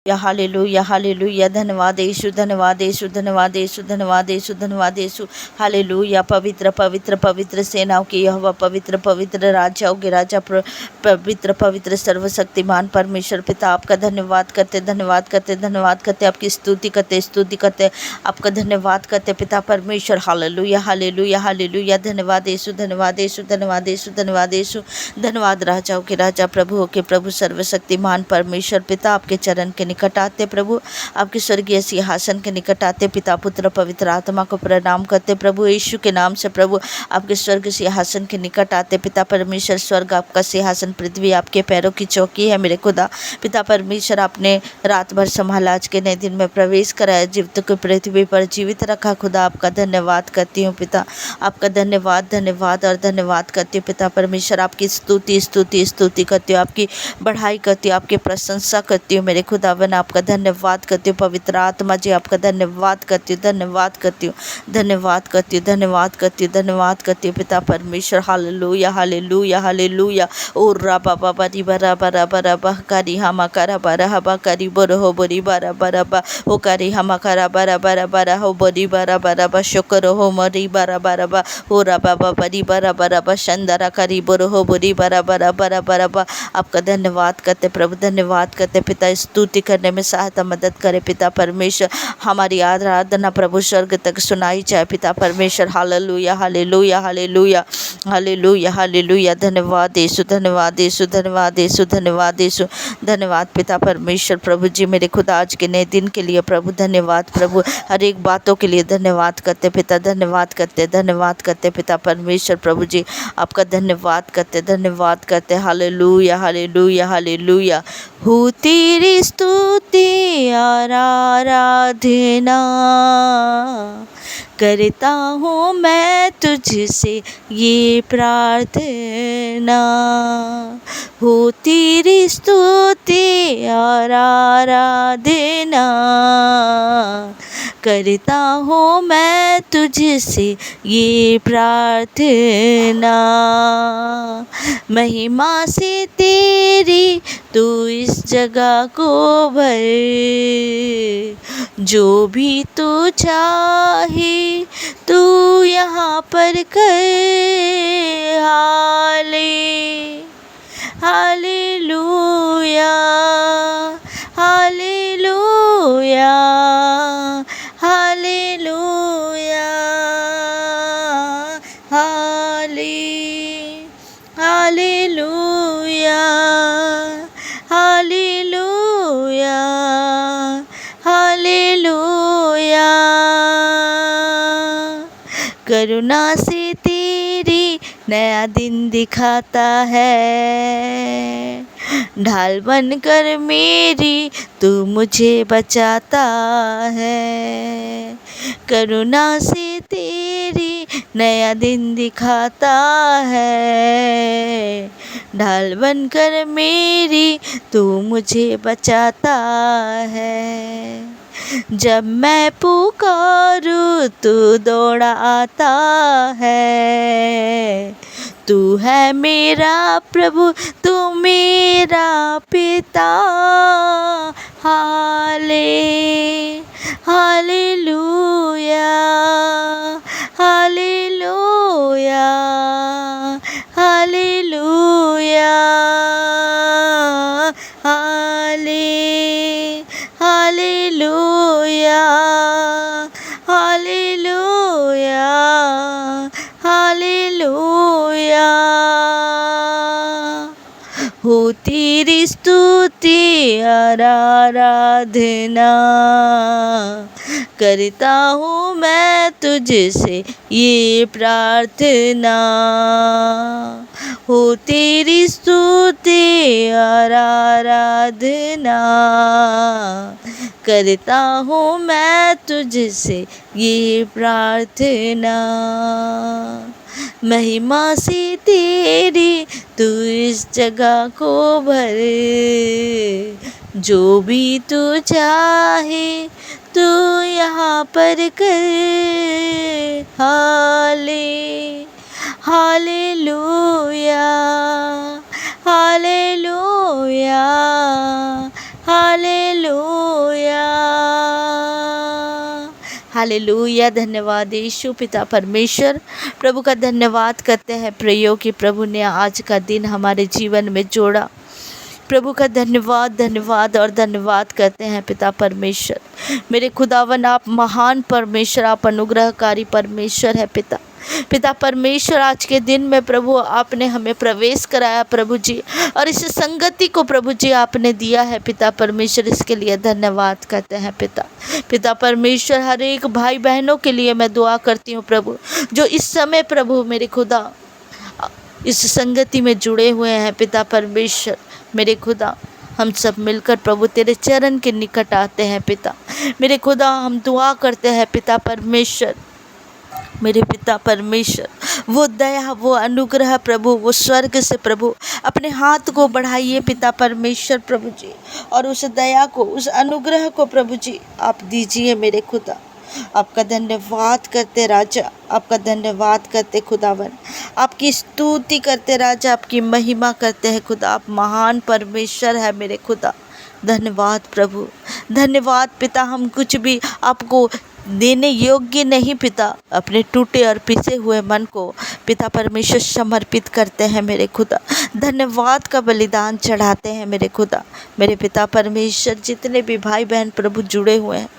Hallelujah hallelujah. धन्यवाद यीशु, धन्यवाद यीशु, धन्यवाद यीशु, धन्यवाद यीशु, धन्यवाद यीशु। हालेलुया। पवित्र पवित्र पवित्र सेनाओं की यहोवा, पवित्र पवित्र राजाओं के राजा, पवित्र पवित्र सर्वशक्तिमान परमेश्वर पिता, आपका धन्यवाद करते, धन्यवाद करते, धन्यवाद करते, आपकी स्तुति करते, स्तुति करते, आपका धन्यवाद करते पिता परमेश्वर। Hallelujah hallelujah hallelujah. धन्यवाद यीशु, धन्यवाद यीशु, धन्यवाद यीशु, धन्यवाद यीशु। धन्यवाद राजाओं के राजा, प्रभुओं के प्रभु, सर्वशक्तिमान परमेश्वर पिता, आपके चरण के निकट आते प्रभु, आपके स्वर्गीय सिंहासन के निकट आते पिता पुत्र पवित्र आत्मा को प्रणाम करते प्रभु यीशु के नाम से प्रभु, आपके स्वर्ग सिंहासन के निकट आते पिता परमेश्वर। स्वर्ग आपका सिंहासन, पृथ्वी आपके पैरों की चौकी है मेरे खुदा। पिता परमेश्वर, आपने रात भर संभाला, आज के नए दिन में प्रवेश कराया, जीवित को पृथ्वी पर जीवित रखा खुदा, आपका धन्यवाद करती हूँ पिता, आपका धन्यवाद धन्यवाद और धन्यवाद करती हूँ पिता परमेश्वर। आपकी स्तुति स्तुति स्तुति करती हूँ, आपकी बढ़ाई करती हूँ, आपकी प्रशंसा करती हूँ मेरे खुदावन, आपका धन्यवाद करती हूँ। पवित्र आत्मा जी, आपका धन्यवाद करती हूँ, धन्यवाद करती हूँ, धन्यवाद करती हूँ, धन्यवाद करती हूँ, धन्यवाद करती हूँ पिता परमेश्वर। Hallelujah hallelujah hallelujah. ओ राबा बाबा री बरा बरा बरा बा करी हमा करा बरा हबा करी बोरो हो बोरी बरा बरा बा ओ करी हमा करा बरा बरा बरा हो बोरी बरा बरा बा शुक्र हो मरी बरा बरा बा ओ राबा बाबा री बरा बरा बा शंदरा करी बोरो हो बोरी बरा बरा बरा बरा बा। आपका धन्यवाद करते प्रभु, धन्यवाद करते पिता, स्तुति करने में सहायता मदद करे पिता परमेश्वर। हमारी आराधना प्रभु स्वर्ग तक सुनाई जाए पिता परमेश्वर। Hallelujah hallelujah hallelujah hallelujah hallelujah. धन्यवाद यीशु, धन्यवाद यीशु, धन्यवाद यीशु, धन्यवाद यीशु, धन्यवाद पिता परमेश्वर। प्रभु जी मेरे खुदा, आज के नए दिन के लिए प्रभु धन्यवाद प्रभु, हर एक बातों के लिए धन्यवाद करते पिता, धन्यवाद करते, धन्यवाद करते पिता परमेश्वर। प्रभु जी आपका धन्यवाद करते, धन्यवाद करते। Hallelujah hallelujah hallelujah. हो तेरी स्तुति और आराधना करता हूँ मैं तुझसे ये प्रार्थना, हो तेरी स्तुति और आराधना करता हूँ मैं तुझसे ये प्रार्थना। महिमा से तेरी तू इस जगह को भर, जो भी तू चाहे तू यहाँ पर कर। Hallelujah hallelujah hallelujah hallelujah hallelujah hallelujah. करुणा से तेरी नया दिन दिखाता है, ढाल बनकर मेरी तू मुझे बचाता है। करुणा से तेरी नया दिन दिखाता है, ढाल बनकर मेरी तू मुझे बचाता है। जब मैं पुकारूं तू दौड़ा आता है, तू है मेरा प्रभु, तू मेरा पिता। Hallelujah hallelujah hallelujah hallelujah hallelujah hallelujah. हो तेरी स्तुति और आराधना करता हूँ मैं तुझसे ये प्रार्थना, हो तेरी स्तुति और आराधना करता हूँ मैं तुझसे ये प्रार्थना। महिमा से तेरी तू इस जगह को भर, जो भी तू चाहे तू यहाँ पर कर। Hallelujah hallelujah hallelujah hallelujah. धन्यवाद यीशु पिता परमेश्वर। प्रभु का धन्यवाद करते हैं प्रयोग कि प्रभु ने आज का दिन हमारे जीवन में जोड़ा। प्रभु का धन्यवाद धन्यवाद और धन्यवाद करते हैं पिता परमेश्वर। मेरे खुदावन आप महान परमेश्वर, आप अनुग्रहकारी परमेश्वर है पिता। पिता परमेश्वर, आज के दिन में प्रभु आपने हमें प्रवेश कराया प्रभु जी, और इस संगति को प्रभु जी आपने दिया है पिता परमेश्वर, इसके लिए धन्यवाद करते हैं पिता। पिता परमेश्वर, हर एक भाई बहनों के लिए मैं दुआ करती हूँ प्रभु, जो इस समय प्रभु मेरे खुदा इस संगति में जुड़े हुए हैं पिता परमेश्वर। मेरे खुदा, हम सब मिलकर प्रभु तेरे चरण के निकट आते हैं पिता। मेरे खुदा, हम दुआ करते हैं पिता परमेश्वर। मेरे पिता परमेश्वर, वो दया, वो अनुग्रह प्रभु, वो स्वर्ग से प्रभु अपने हाथ को बढ़ाइए पिता परमेश्वर प्रभु जी, और उस दया को, उस अनुग्रह को प्रभु जी आप दीजिए मेरे खुदा। आपका धन्यवाद करते राजा, आपका धन्यवाद करते खुदावन, आपकी स्तुति करते राजा, आपकी महिमा करते हैं खुदा। आप महान परमेश्वर है मेरे खुदा। धन्यवाद प्रभु, धन्यवाद पिता। हम कुछ भी आपको देने योग्य नहीं पिता, अपने टूटे और पिसे हुए मन को पिता परमेश्वर समर्पित करते हैं मेरे खुदा। धन्यवाद का बलिदान चढ़ाते हैं मेरे खुदा। मेरे पिता परमेश्वर, जितने भी भाई बहन प्रभु जुड़े हुए हैं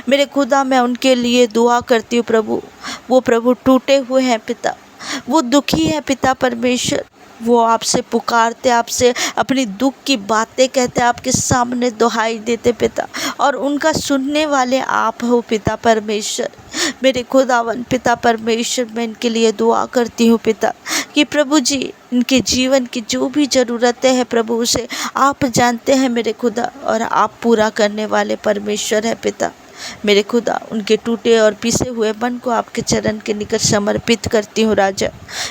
मेरे खुदा, मैं उनके लिए दुआ करती हूँ प्रभु। वो प्रभु टूटे हुए हैं पिता, वो दुखी है पिता परमेश्वर, वो आपसे पुकारते, आपसे अपनी दुख की बातें कहते, आपके सामने दुहाई देते पिता, और उनका सुनने वाले आप हो पिता परमेश्वर। मेरे खुदावन पिता परमेश्वर, मैं इनके लिए दुआ करती हूँ पिता कि प्रभु जी इनके जीवन की जो भी ज़रूरतें हैं प्रभु, उसे आप जानते हैं मेरे खुदा, और आप पूरा करने वाले परमेश्वर है पिता। मेरे खुदा, उनके टूटे और पिसे हुए मन को आपके चरण के निकट समर्पित करती हूँ राजा।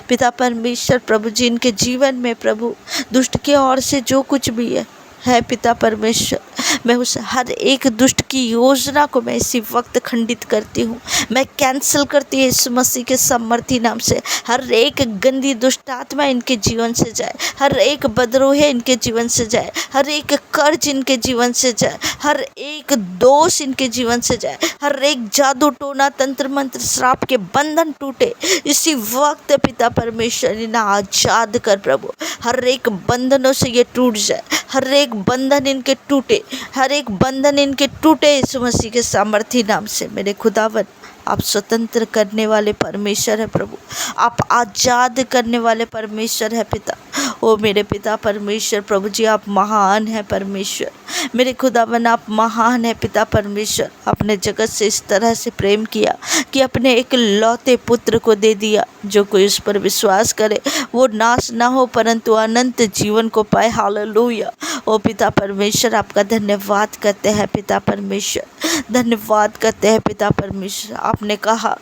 पिता परमेश्वर प्रभु जी, इनके जीवन में प्रभु दुष्ट की ओर से जो कुछ भी है पिता परमेश्वर, मैं उस हर एक दुष्ट की योजना को मैं इसी वक्त खंडित करती हूँ, मैं कैंसिल करती हूँ यीशु मसीह के सामर्थी नाम से। हर एक गंदी दुष्ट आत्मा इनके जीवन से जाए, हर एक बदरोहे इनके जीवन से जाए, हर एक कर्ज इनके जीवन से जाए, हर एक दोष इनके जीवन से जाए, हर एक जादू टोना तंत्र मंत्र श्राप के बंधन टूटे इसी वक्त पिता परमेश्वर। इन्हें आजाद कर प्रभु, हर एक बंधनों से ये टूट जाए, हर एक बंधन इनके टूटे, हर एक बंधन इनके टूटे यीशु मसीह के सामर्थी नाम से। मेरे खुदावन, आप स्वतंत्र करने वाले परमेश्वर है प्रभु, आप आज़ाद करने वाले परमेश्वर है पिता। ओ मेरे पिता परमेश्वर प्रभु जी, आप महान है परमेश्वर। मेरे खुदावन, आप महान है पिता परमेश्वर। अपने जगत से इस तरह से प्रेम किया कि अपने एक लौते पुत्र को दे दिया, जो कोई उस पर विश्वास करे वो नाश ना हो परंतु अनंत जीवन को पाए। हालेलुया। ओ पिता परमेश्वर, आपका धन्यवाद करते हैं पिता परमेश्वर, धन्यवाद करते हैं पिता परमेश्वर। आपने कहा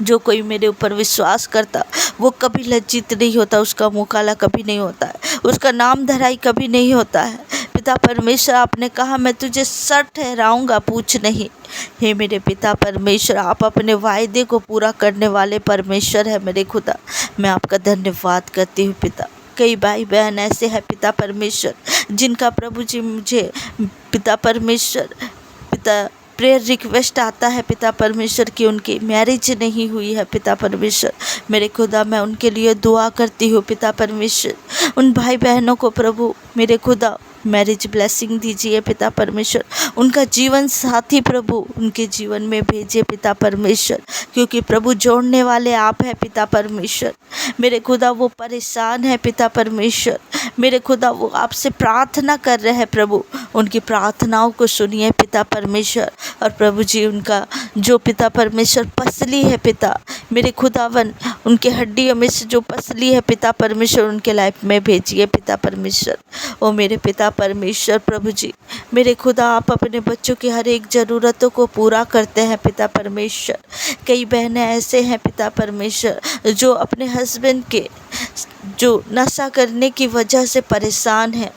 जो कोई मेरे ऊपर विश्वास करता वो कभी लज्जित नहीं होता, उसका मुँह काला कभी नहीं होता है, उसका नाम धराई कभी नहीं होता है। पिता परमेश्वर, आपने कहा मैं तुझे सर ठहराऊंगा, पूछ नहीं। हे मेरे पिता परमेश्वर, आप अपने वायदे को पूरा करने वाले परमेश्वर है मेरे खुदा। मैं आपका धन्यवाद करती हूँ पिता। कई भाई बहन ऐसे हैं पिता परमेश्वर, जिनका प्रभु जी मुझे पिता परमेश्वर प्रेयर रिक्वेस्ट आता है पिता परमेश्वर की उनकी मैरिज नहीं हुई है पिता परमेश्वर। मेरे खुदा, मैं उनके लिए दुआ करती हूँ पिता परमेश्वर। उन भाई बहनों को प्रभु मेरे खुदा मैरिज ब्लेसिंग दीजिए पिता परमेश्वर। उनका जीवन साथी प्रभु उनके जीवन में भेजिए पिता परमेश्वर, क्योंकि प्रभु जोड़ने वाले आप हैं पिता परमेश्वर। मेरे खुदा, वो परेशान है पिता परमेश्वर। मेरे खुदा, वो आपसे प्रार्थना कर रहे हैं प्रभु, उनकी प्रार्थनाओं को सुनिए पिता परमेश्वर। और प्रभु जी, उनका जो पिता परमेश्वर पसली है पिता, मेरे खुदावन, उनके हड्डियों में से जो पसली है पिता परमेश्वर, उनके लाइफ में भेजिए पिता परमेश्वर। ओ मेरे पिता परमेश्वर प्रभु जी, मेरे खुदा, आप अपने बच्चों की हर एक ज़रूरतों को पूरा करते हैं पिता परमेश्वर। कई बहनें ऐसे हैं पिता परमेश्वर जो अपने हस्बैंड के जो नशा करने की वजह से परेशान हैं,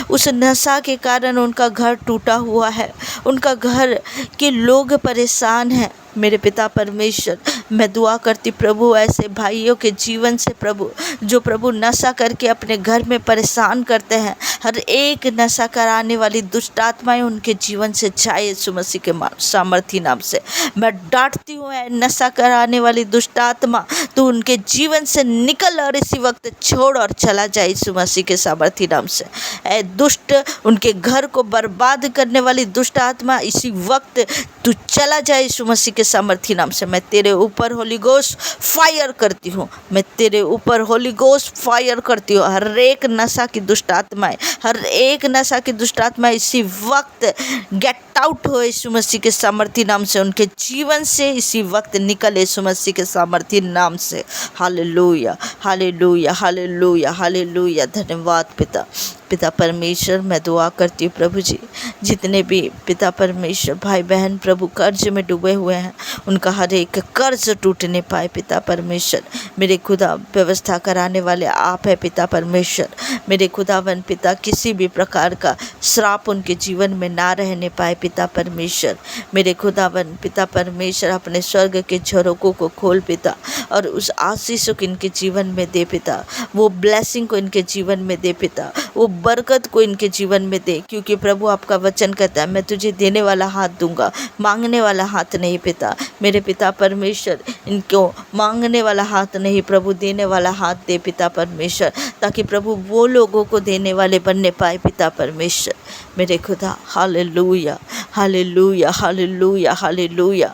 उस नशा के कारण उनका घर टूटा हुआ है, उनका घर के लोग परेशान हैं। मेरे पिता परमेश्वर, मैं दुआ करती प्रभु ऐसे भाइयों के जीवन से प्रभु, जो प्रभु नशा करके अपने घर में परेशान करते हैं, हर एक नशा कराने वाली दुष्ट आत्माएं उनके जीवन से जाए यीशु मसीह के सामर्थी नाम से। मैं डांटती हूँ नशा कराने वाली दुष्ट आत्मा, तू उनके जीवन से निकल और इसी वक्त छोड़ और चला जाए यीशु मसीह के सामर्थी नाम से। ऐ दुष्ट, उनके घर को बर्बाद करने वाली दुष्ट आत्मा, इसी वक्त तू चला जाए यीशु मसीह के सामर्थी नाम से। मैं तेरे ऊपर होली गोस्ट फायर करती हूँ, मैं तेरे ऊपर होली गोस्ट फायर करती हूँ। हर एक नशा की दुष्ट आत्माएं, हर एक नशा की दुष्ट आत्मा इसी वक्त गेट आउट हो यीशु मसीह के सामर्थी नाम से, उनके जीवन से इसी वक्त निकले यीशु मसीह के सामर्थी नाम से। Hallelujah, hallelujah, hallelujah, hallelujah. धन्यवाद पिता। पिता परमेश्वर, मैं दुआ करती हूँ प्रभु जी, जितने भी पिता परमेश्वर भाई बहन प्रभु कर्ज में डूबे हुए हैं, उनका हर एक कर्ज टूटने पाए पिता परमेश्वर। मेरे खुदा व्यवस्था कराने वाले आप है पिता परमेश्वर। मेरे खुदावन पिता, किसी भी प्रकार का श्राप उनके जीवन में ना रहने पाए पिता परमेश्वर। मेरे खुदावन पिता परमेश्वर, अपने स्वर्ग के झरोकों को खोल पिता, और उस आशीषों को इनके जीवन में दे पिता, वो ब्लेसिंग को इनके जीवन में दे पिता, वो बरकत को इनके जीवन में दे, क्योंकि प्रभु आपका वचन कहता है, मैं तुझे देने वाला हाथ दूंगा, मांगने वाला हाथ नहीं पिता। मेरे पिता परमेश्वर, इनको मांगने वाला हाथ नहीं प्रभु, देने वाला हाथ दे पिता परमेश्वर, ताकि प्रभु वो लोगों को देने वाले बनने पाए पिता परमेश्वर। मेरे खुदा, hallelujah, hallelujah, hallelujah, hallelujah,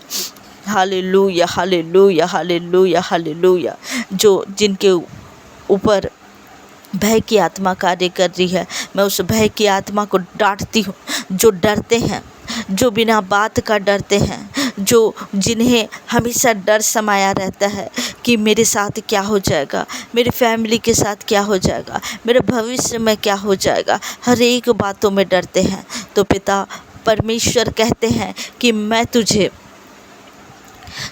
hallelujah, hallelujah, hallelujah, hallelujah. जो जिनके ऊपर भय की आत्मा कार्य कर रही है, मैं उस भय की आत्मा को डांटती हूँ। जो डरते हैं, जो बिना बात का डरते हैं, जो जिन्हें हमेशा डर समाया रहता है कि मेरे साथ क्या हो जाएगा, मेरी फैमिली के साथ क्या हो जाएगा, मेरे भविष्य में क्या हो जाएगा, हर एक बातों में डरते हैं, तो पिता परमेश्वर कहते हैं कि मैं तुझे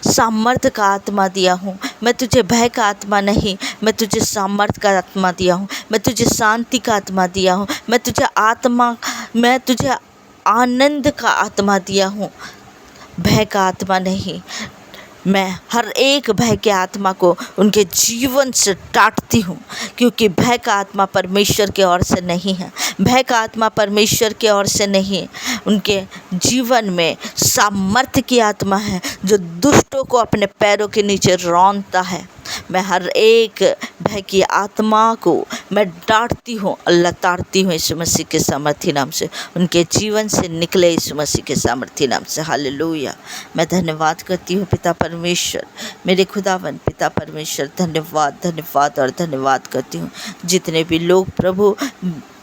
सामर्थ का आत्मा दिया हूँ। मैं तुझे भय का आत्मा नहीं, मैं तुझे सामर्थ का आत्मा दिया हूँ। मैं तुझे शांति का आत्मा दिया हूँ। मैं तुझे आनंद का आत्मा दिया हूँ, भय का आत्मा नहीं। मैं हर एक भय के आत्मा को उनके जीवन से डांटती हूँ, क्योंकि भय का आत्मा परमेश्वर के ओर से नहीं है। भय का आत्मा परमेश्वर के ओर से नहीं है। उनके जीवन में सामर्थ्य की आत्मा है, जो दुष्टों को अपने पैरों के नीचे रौंदता है। मैं हर एक भय की आत्मा को मैं डांटती हूँ, अल्लाह ताड़ती हूँ यीशु मसीह के सामर्थी नाम से। उनके जीवन से निकले यीशु मसीह के सामर्थी नाम से। हालेलुया। मैं धन्यवाद करती हूँ पिता परमेश्वर, मेरे खुदावन पिता परमेश्वर, धन्यवाद, धन्यवाद और धन्यवाद करती हूँ। जितने भी लोग प्रभु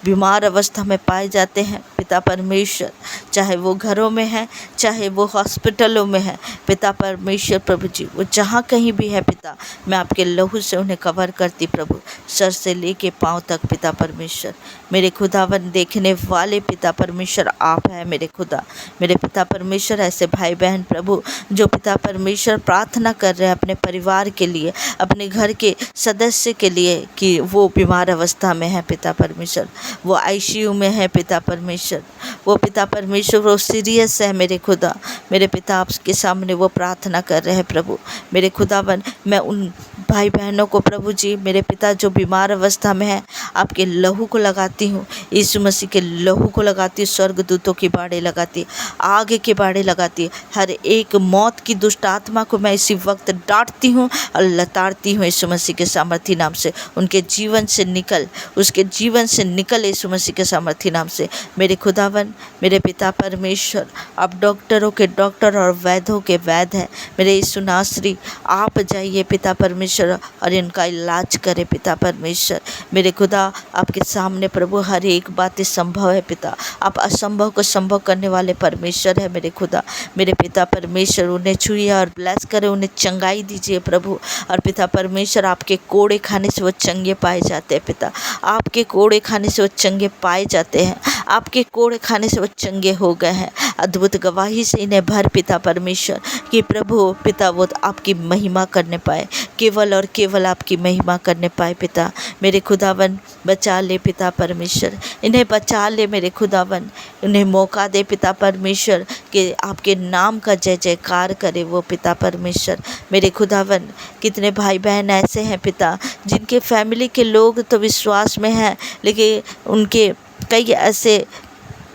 बीमार अवस्था में पाए जाते हैं पिता परमेश्वर, चाहे वो घरों में हैं, चाहे वो हॉस्पिटलों में हैं, पिता परमेश्वर प्रभु जी, वो जहाँ कहीं भी है पिता, मैं आपके लहू से उन्हें कवर करती प्रभु, सर से लेके पाँव तक पिता परमेश्वर। मेरे खुदावन देखने वाले पिता परमेश्वर आप हैं मेरे खुदा, मेरे पिता परमेश्वर। ऐसे भाई बहन प्रभु जो पिता परमेश्वर प्रार्थना कर रहे हैं अपने परिवार के लिए, अपने घर के सदस्य के लिए, कि वो बीमार अवस्था में है पिता परमेश्वर, वो आईसीयू में है पिता परमेश्वर, वो पिता परमेश्वर वो सीरियस है मेरे खुदा, मेरे पिता आपके सामने वो प्रार्थना कर रहे हैं प्रभु। मेरे खुदावन, मैं उन भाई बहनों को प्रभु जी, मेरे पिता जो बीमार अवस्था में है, आपके लहू को लगाती हूँ, यीशु मसीह के लहू को लगाती हूँ, स्वर्गदूतों की बाड़े लगाती, आग के बाड़े लगाती, हर एक मौत की दुष्ट आत्मा को मैं इसी वक्त डांटती हूँ और लताड़ती हूँ यीशु मसीह के सामर्थी नाम से। उनके जीवन से निकल, उसके जीवन से निकल यीशु मसीह के सामर्थी नाम से। मेरे खुदावन, मेरे पिता परमेश्वर, आप डॉक्टरों के डॉक्टर और वैद्यों के वैद्य हैं मेरे यीशु नासरी। आप जाइए पिता परमेश्वर और इनका इलाज करें पिता परमेश्वर। मेरे खुदा, आपके सामने प्रभु हर एक बात संभव है पिता, आप असंभव को संभव करने वाले परमेश्वर है मेरे खुदा, मेरे पिता परमेश्वर। उन्हें छुइए और ब्लेस करें, उन्हें चंगाई दीजिए प्रभु। और पिता परमेश्वर, आपके कोड़े खाने से वो चंगे पाए जाते हैं पिता, आपके कोड़े खाने से वो चंगे पाए जाते हैं, आपके कोड़े खाने से वो चंगे हो गए हैं। अद्भुत गवाही से इन्हें भर पिता परमेश्वर, कि प्रभु पिता वो आपकी महिमा करने पाए, केवल और केवल आपकी महिमा करने पाए पिता। मेरे खुदावन बचा ले पिता परमेश्वर, इन्हें बचा ले मेरे खुदावन, उन्हें मौका दे पिता परमेश्वर कि आपके नाम का जय जयकार करे वो पिता परमेश्वर। मेरे खुदावन कितने भाई बहन ऐसे हैं पिता, जिनके फैमिली के लोग तो विश्वास में हैं, लेकिन उनके कई ऐसे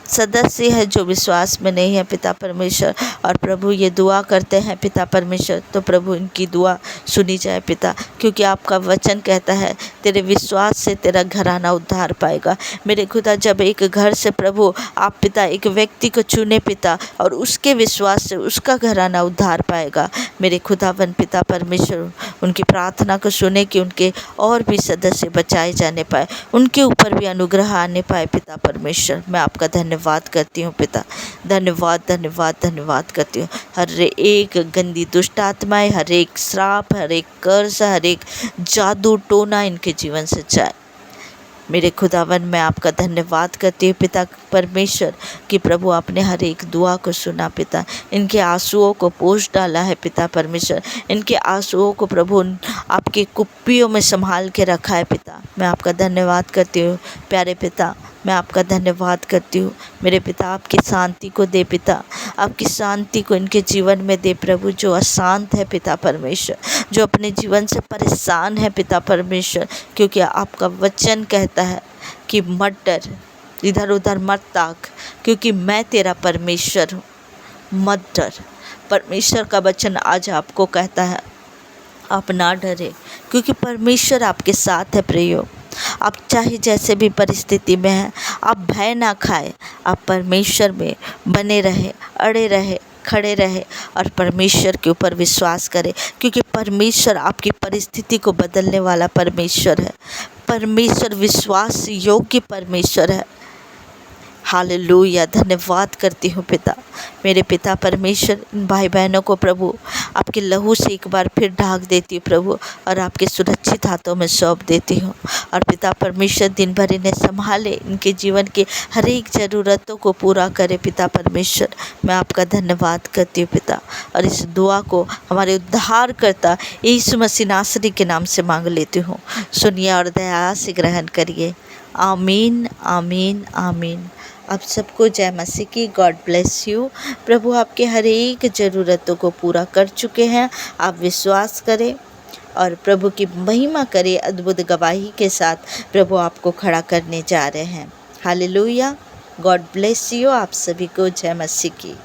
सदस्य है जो विश्वास में नहीं है पिता परमेश्वर। और प्रभु ये दुआ करते हैं पिता परमेश्वर, तो प्रभु इनकी दुआ सुनी जाए पिता, क्योंकि आपका वचन कहता है तेरे विश्वास से तेरा घराना उद्धार पाएगा। मेरे खुदा जब एक घर से प्रभु आप पिता एक व्यक्ति को चुने पिता, और उसके विश्वास से उसका घराना उद्धार पाएगा। मेरे खुदावन पिता परमेश्वर उनकी प्रार्थना को सुने कि उनके और भी सदस्य बचाए जाने पाए, उनके ऊपर भी अनुग्रह आने पाए पिता परमेश्वर। मैं आपका धन्यवाद करती हूँ पिता, धन्यवाद धन्यवाद धन्यवाद करती हूँ। हर एक गंदी दुष्ट आत्माएं, हर एक श्राप, हर एक कर्ज, हर एक जादू टोना इनके जीवन से जाए। मेरे खुदावन मैं आपका धन्यवाद करती हूँ पिता परमेश्वर कि प्रभु आपने हर एक दुआ को सुना पिता, इनके आंसुओं को पोंछ डाला है पिता परमेश्वर, इनके आंसुओं को प्रभु आपके कुप्पियों में संभाल के रखा है पिता। मैं आपका धन्यवाद करती हूँ प्यारे पिता, मैं आपका धन्यवाद करती हूँ मेरे पिता। आपकी शांति को दे पिता, आपकी शांति को इनके जीवन में दे प्रभु, जो अशांत है पिता परमेश्वर, जो अपने जीवन से परेशान है पिता परमेश्वर, क्योंकि आपका वचन कहता है कि मत डर, इधर उधर मत ताक, क्योंकि मैं तेरा परमेश्वर हूँ, मत डर। परमेश्वर का वचन आज आपको कहता है आप ना डरे, क्योंकि परमेश्वर आपके साथ है प्रियो। आप चाहे जैसे भी परिस्थिति में हैं, आप भय ना खाए, आप परमेश्वर में बने रहे, अड़े रहे, खड़े रहे और परमेश्वर के ऊपर विश्वास करें, क्योंकि परमेश्वर आपकी परिस्थिति को बदलने वाला परमेश्वर है। परमेश्वर विश्वास योग्य परमेश्वर है। हालेलुया, धन्यवाद करती हूँ पिता। मेरे पिता परमेश्वर इन भाई बहनों को प्रभु आपके लहू से एक बार फिर ढाक देती हूँ प्रभु, और आपके सुरक्षित हाथों में सौंप देती हूँ। और पिता परमेश्वर दिन भर इन्हें संभाले, इनके जीवन की हर एक ज़रूरतों को पूरा करे पिता परमेश्वर। मैं आपका धन्यवाद करती हूँ पिता, और इस दुआ को हमारे उद्धारकर्ता यीशु मसीह नासरी के नाम से मांग लेती हूँ। सुनिए और दया से ग्रहण करिए। आमीन आमीन आमीन। आप सबको जय मसीह की। God bless you. प्रभु आपके हर एक ज़रूरतों को पूरा कर चुके हैं। आप विश्वास करें और प्रभु की महिमा करें। अद्भुत गवाही के साथ प्रभु आपको खड़ा करने जा रहे हैं। हालेलुया। God bless you. आप सभी को जय मसीह की।